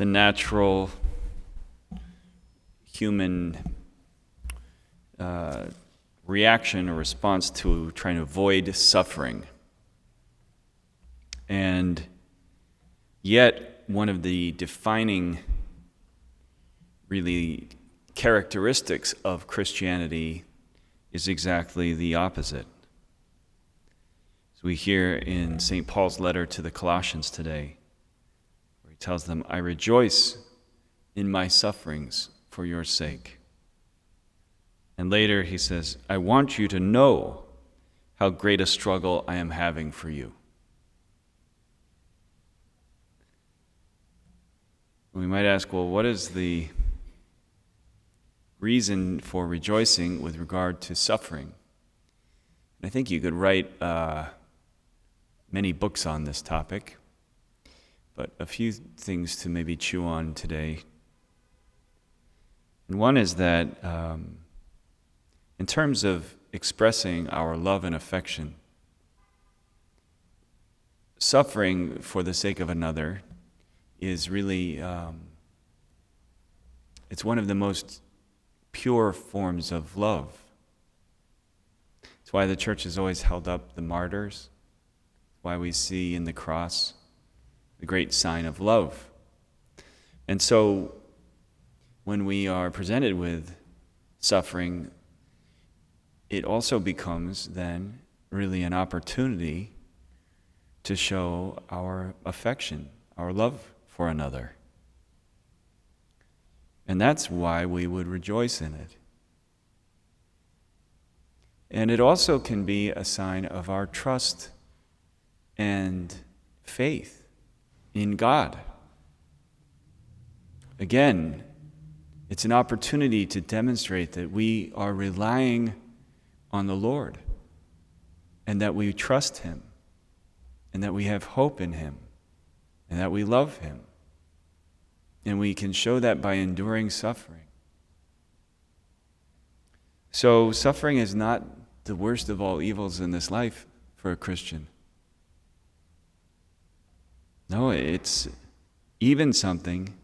It's a natural human reaction or response to trying to avoid suffering. And yet, one of the defining, really, characteristics of Christianity is exactly the opposite. So we hear in St. Paul's letter to the Colossians today, where he tells them, I rejoice in my sufferings for your sake. And later he says, I want you to know how great a struggle I am having for you. We might ask, well, what is the reason for rejoicing with regard to suffering? And I think you could write many books on this topic, but a few things to maybe chew on today. And one is that in terms of expressing our love and affection, suffering for the sake of another is really, it's one of the most pure forms of love. It's why the church has always held up the martyrs, why we see in the cross the great sign of love. And so when we are presented with suffering, it also becomes then really an opportunity to show our affection, our love for another. And that's why we would rejoice in it. And it also can be a sign of our trust and faith in God. Again, it's an opportunity to demonstrate that we are relying on the Lord, and that we trust Him, and that we have hope in Him, and that we love Him. And we can show that by enduring suffering. So suffering is not the worst of all evils in this life for a Christian. No, it's even something,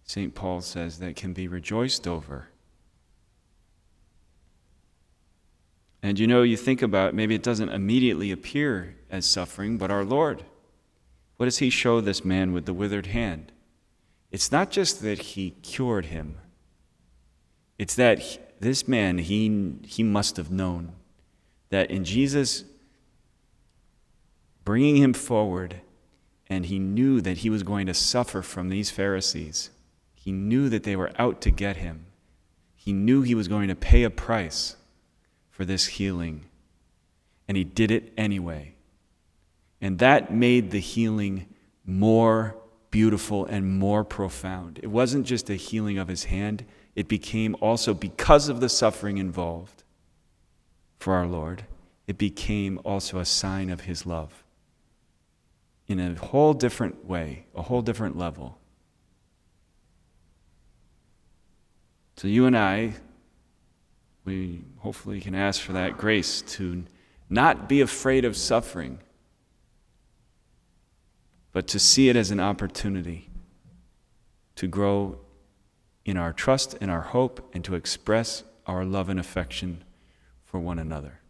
St. Paul says, that can be rejoiced over. And you think about, maybe it doesn't immediately appear as suffering, but our Lord, what does He show this man with the withered hand? It's not just that He cured him. It's that this man, he must have known that in Jesus bringing him forward, and he knew that he was going to suffer from these Pharisees. He knew that they were out to get him. He knew he was going to pay a price for this healing, and he did it anyway. And that made the healing more beautiful and more profound. It wasn't just a healing of his hand, it became also, because of the suffering involved for our Lord, it became also a sign of His love in a whole different way, a whole different level. So you and I, we hopefully can ask for that grace to not be afraid of suffering, but to see it as an opportunity to grow in our trust and our hope and to express our love and affection for one another.